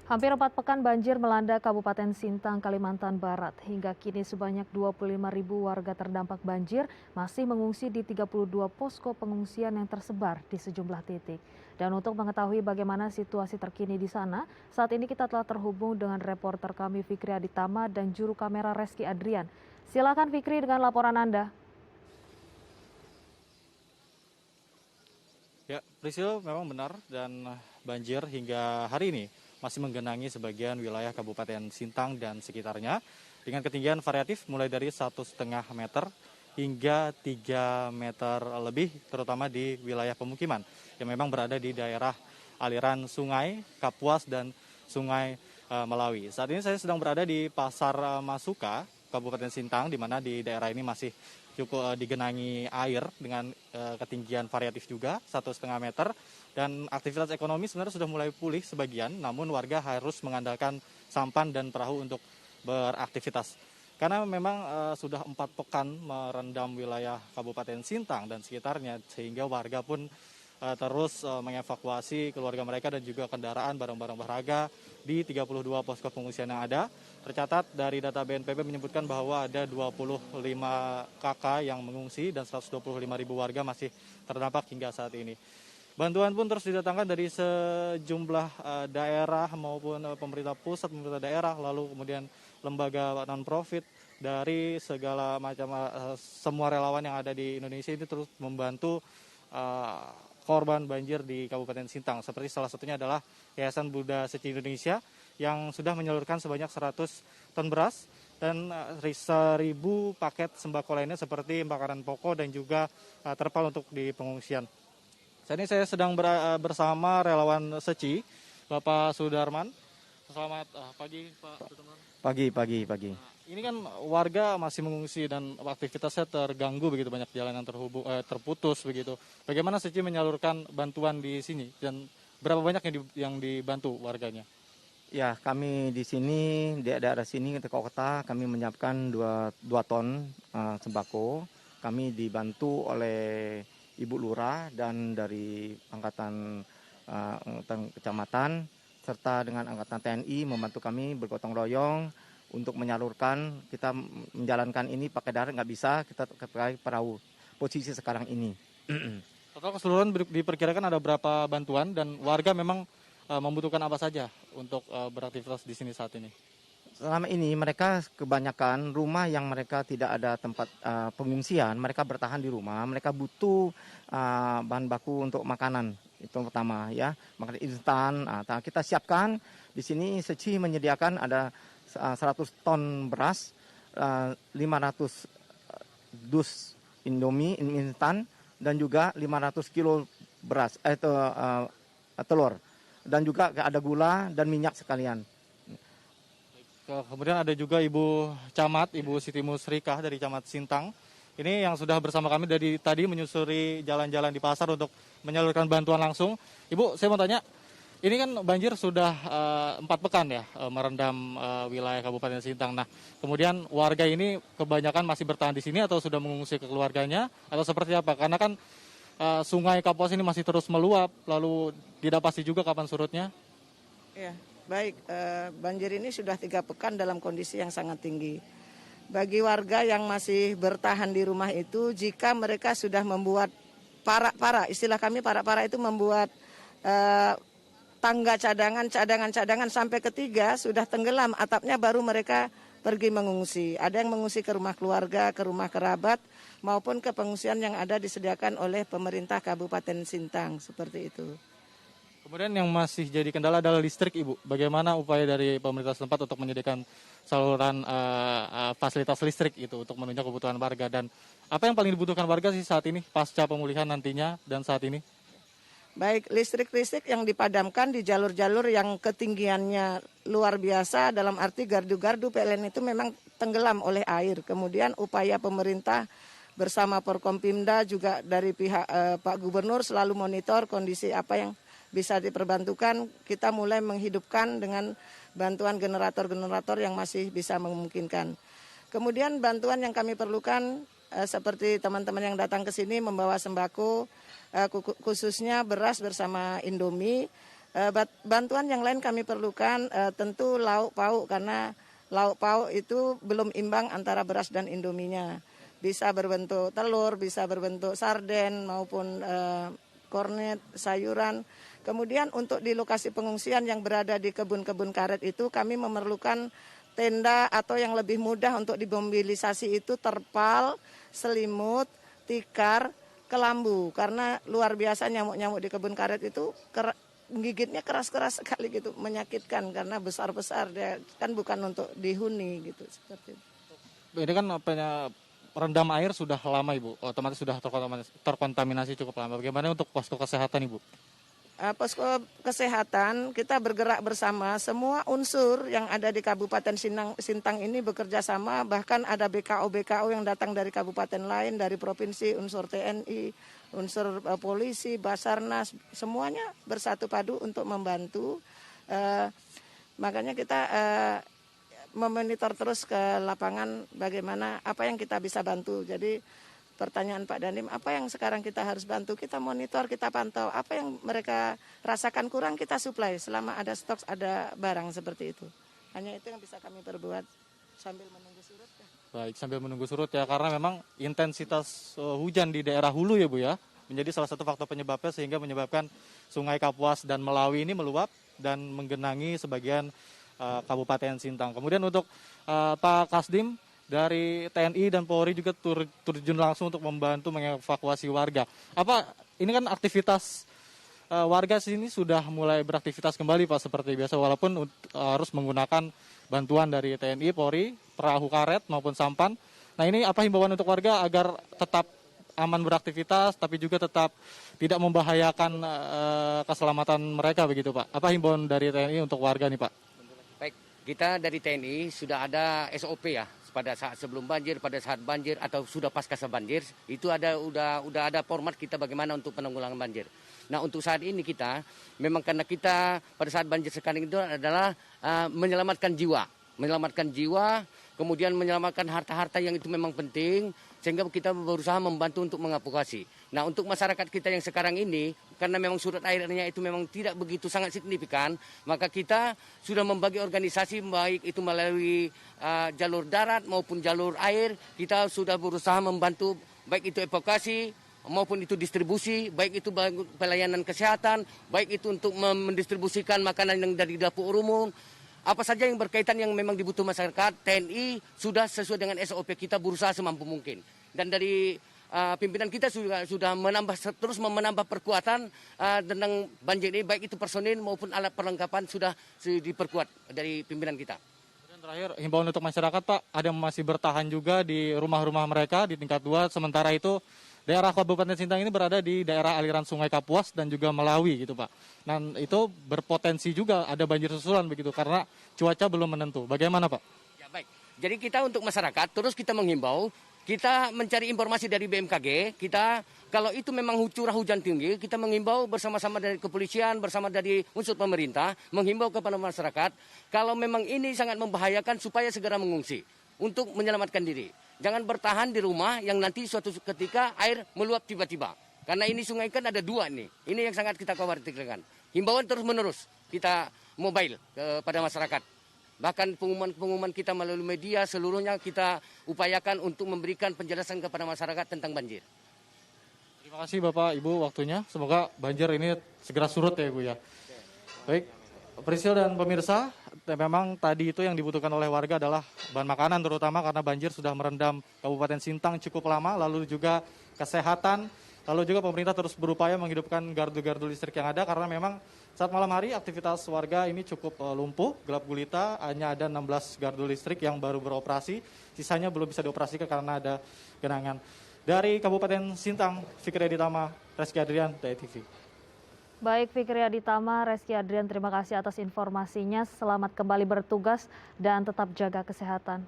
Hampir 4 pekan banjir melanda Kabupaten Sintang, Kalimantan Barat. Hingga kini sebanyak 25.000 warga terdampak banjir masih mengungsi di 32 posko pengungsian yang tersebar di sejumlah titik. Dan untuk mengetahui bagaimana situasi terkini di sana, saat ini kita telah terhubung dengan reporter kami Fikri Aditama dan juru kamera Reski Adrian. Silakan Fikri dengan laporan Anda. Ya, Priscil memang benar dan banjir hingga hari ini masih menggenangi sebagian wilayah Kabupaten Sintang dan sekitarnya dengan ketinggian variatif mulai dari 1,5 meter hingga 3 meter lebih, terutama di wilayah pemukiman yang memang berada di daerah aliran Sungai Kapuas dan Sungai Melawi. Saat ini saya sedang berada di Pasar Masuka, Kabupaten Sintang, di mana di daerah ini masih cukup digenangi air dengan ketinggian variatif juga 1,5 meter, dan aktivitas ekonomi sebenarnya sudah mulai pulih sebagian, namun warga harus mengandalkan sampan dan perahu untuk beraktivitas karena memang sudah 4 pekan merendam wilayah Kabupaten Sintang dan sekitarnya, sehingga warga pun terus mengevakuasi keluarga mereka dan juga kendaraan barang-barang berharga di 32 posko pengungsian yang ada. Tercatat dari data BNPB menyebutkan bahwa ada 25 KK yang mengungsi dan 125.000 warga masih terdampak hingga saat ini. Bantuan pun terus didatangkan dari sejumlah daerah maupun pemerintah pusat, pemerintah daerah, lalu kemudian lembaga non-profit dari segala macam semua relawan yang ada di Indonesia ini terus membantu korban banjir di Kabupaten Sintang. Seperti salah satunya adalah Yayasan Buddha Seci Indonesia yang sudah menyalurkan sebanyak 100 ton beras dan 1.000 paket sembako lainnya seperti makanan pokok dan juga terpal untuk di pengungsian. Saat ini saya sedang bersama relawan Seci, Bapak Sudarman. Selamat pagi, Pak Sudarman. Pagi. Ini kan warga masih mengungsi dan aktivitasnya terganggu begitu, banyak jalan yang terputus begitu. Bagaimana Seci menyalurkan bantuan di sini dan berapa banyak yang dibantu warganya? Ya, kami di sini, di daerah sini, di kota, kami menyiapkan 2 ton sembako. Kami dibantu oleh Ibu Lurah dan dari angkatan kecamatan, serta dengan angkatan TNI membantu kami bergotong royong untuk menyalurkan. Kita menjalankan ini pakai darat nggak bisa, kita pakai perahu. Posisi sekarang ini. Total keseluruhan diperkirakan ada berapa bantuan dan warga memang membutuhkan apa saja untuk beraktivitas di sini saat ini? Selama ini mereka kebanyakan rumah yang mereka tidak ada tempat pengungsian, mereka bertahan di rumah, mereka butuh bahan baku untuk makanan. Itu pertama ya, makanan instan. Kita siapkan di sini. Seci menyediakan ada 100 ton beras, 500 dus Indomie instan dan juga 500 kilo beras telur, dan juga ada gula dan minyak sekalian. Kemudian ada juga Ibu Camat, Ibu Siti Musrikah dari Camat Sintang. Ini yang sudah bersama kami dari tadi menyusuri jalan-jalan di pasar untuk menyalurkan bantuan langsung. Ibu, saya mau tanya, ini kan banjir sudah 4 pekan ya merendam wilayah Kabupaten Sintang. Nah, kemudian warga ini kebanyakan masih bertahan di sini atau sudah mengungsi ke keluarganya atau seperti apa? Karena kan Sungai Kapuas ini masih terus meluap, lalu tidak pasti juga kapan surutnya. Ya, baik. Banjir ini sudah 3 pekan dalam kondisi yang sangat tinggi. Bagi warga yang masih bertahan di rumah itu, jika mereka sudah membuat istilah kami para itu membuat tangga cadangan sampai ketiga sudah tenggelam atapnya, baru mereka pergi mengungsi. Ada yang mengungsi ke rumah keluarga, ke rumah kerabat, maupun ke pengungsian yang ada disediakan oleh pemerintah Kabupaten Sintang, seperti itu. Kemudian yang masih jadi kendala adalah listrik, Ibu. Bagaimana upaya dari pemerintah setempat untuk menyediakan saluran fasilitas listrik itu untuk menunjang kebutuhan warga, dan apa yang paling dibutuhkan warga sih saat ini pasca pemulihan nantinya dan saat ini? Baik, listrik yang dipadamkan di jalur-jalur yang ketinggiannya luar biasa, dalam arti gardu-gardu PLN itu memang tenggelam oleh air. Kemudian upaya pemerintah bersama Forkompimda juga dari pihak Pak Gubernur selalu monitor kondisi apa yang bisa diperbantukan. Kita mulai menghidupkan dengan bantuan generator-generator yang masih bisa memungkinkan. Kemudian bantuan yang kami perlukan seperti teman-teman yang datang ke sini membawa sembako, khususnya beras bersama Indomie, Bantuan yang lain kami perlukan tentu lauk pauk, karena lauk pauk itu belum imbang antara beras dan indominya. Bisa berbentuk telur, bisa berbentuk sarden maupun kornet, sayuran. Kemudian untuk di lokasi pengungsian yang berada di kebun-kebun karet itu kami memerlukan tenda atau yang lebih mudah untuk dimobilisasi itu terpal, selimut, tikar, kelambu. Karena luar biasa nyamuk-nyamuk di kebun karet itu gigitnya keras-keras sekali gitu, menyakitkan karena besar-besar, dia kan bukan untuk dihuni gitu seperti itu. Ini kan rendam air sudah lama Ibu, otomatis sudah terkontaminasi cukup lama. Bagaimana untuk posko kesehatan Ibu? Posko kesehatan kita bergerak bersama, semua unsur yang ada di Kabupaten Sintang ini bekerja sama, bahkan ada BKO yang datang dari kabupaten lain, dari provinsi, unsur TNI, unsur polisi, Basarnas, semuanya bersatu padu untuk membantu. Makanya kita memonitor terus ke lapangan bagaimana apa yang kita bisa bantu. Jadi pertanyaan Pak Dandim, apa yang sekarang kita harus bantu, kita monitor, kita pantau, apa yang mereka rasakan kurang kita suplai selama ada stok, ada barang seperti itu. Hanya itu yang bisa kami perbuat sambil menunggu surut. Baik, sambil menunggu surut ya, karena memang intensitas hujan di daerah hulu ya Bu ya, menjadi salah satu faktor penyebabnya sehingga menyebabkan Sungai Kapuas dan Melawi ini meluap dan menggenangi sebagian Kabupaten Sintang. Kemudian untuk Pak Kasdim dari TNI dan Polri juga terjun langsung untuk membantu mengevakuasi warga. Ini kan aktivitas warga sini sudah mulai beraktivitas kembali Pak seperti biasa, walaupun harus menggunakan bantuan dari TNI, Polri, perahu karet maupun sampan. Nah ini apa himbauan untuk warga agar tetap aman beraktivitas tapi juga tetap tidak membahayakan keselamatan mereka begitu Pak? Apa himbauan dari TNI untuk warga nih Pak? Baik, kita dari TNI sudah ada SOP ya, pada saat sebelum banjir, pada saat banjir atau sudah pasca banjir, itu udah ada format kita bagaimana untuk penanggulangan banjir. Nah untuk saat ini kita, memang karena kita pada saat banjir sekarang itu adalah menyelamatkan jiwa, kemudian menyelamatkan harta-harta yang itu memang penting, sehingga kita berusaha membantu untuk mengevakuasi. Nah untuk masyarakat kita yang sekarang ini, karena memang surut airnya itu memang tidak begitu sangat signifikan, maka kita sudah membagi organisasi baik itu melalui jalur darat maupun jalur air, kita sudah berusaha membantu baik itu evakuasi maupun itu distribusi, baik itu pelayanan kesehatan, baik itu untuk mendistribusikan makanan yang dari dapur umum. Apa saja yang berkaitan yang memang dibutuhkan masyarakat, TNI sudah sesuai dengan SOP kita berusaha semampu mungkin. Dan dari pimpinan kita sudah terus menambah perkuatan tentang banjir ini, baik itu personil maupun alat perlengkapan sudah diperkuat dari pimpinan kita. Dan terakhir, himbauan untuk masyarakat Pak, ada yang masih bertahan juga di rumah-rumah mereka di tingkat 2, sementara itu daerah Kabupaten Sintang ini berada di daerah aliran Sungai Kapuas dan juga Melawi gitu Pak. Dan itu berpotensi juga ada banjir susulan begitu karena cuaca belum menentu. Bagaimana Pak? Ya baik. Jadi kita untuk masyarakat terus kita menghimbau, kita mencari informasi dari BMKG, kita kalau itu memang curah hujan tinggi, kita menghimbau bersama-sama dari kepolisian, bersama dari unsur pemerintah, menghimbau kepada masyarakat, kalau memang ini sangat membahayakan supaya segera mengungsi untuk menyelamatkan diri. Jangan bertahan di rumah yang nanti suatu ketika air meluap tiba-tiba. Karena ini sungai kan ada 2 nih. Ini yang sangat kita khawatirkan. Himbauan terus-menerus kita mobile kepada masyarakat. Bahkan pengumuman kita melalui media seluruhnya kita upayakan untuk memberikan penjelasan kepada masyarakat tentang banjir. Terima kasih Bapak Ibu waktunya. Semoga banjir ini segera surut ya Ibu ya. Baik, Priscil dan pemirsa, memang tadi itu yang dibutuhkan oleh warga adalah bahan makanan terutama karena banjir sudah merendam Kabupaten Sintang cukup lama, lalu juga kesehatan, lalu juga pemerintah terus berupaya menghidupkan gardu-gardu listrik yang ada karena memang saat malam hari aktivitas warga ini cukup lumpuh, gelap gulita, hanya ada 16 gardu listrik yang baru beroperasi, sisanya belum bisa dioperasikan karena ada genangan. Dari Kabupaten Sintang, Fikri Aditama, Reski Adrian, DAI-TV. Baik Fikri Aditama, Reski Adrian, terima kasih atas informasinya. Selamat kembali bertugas dan tetap jaga kesehatan.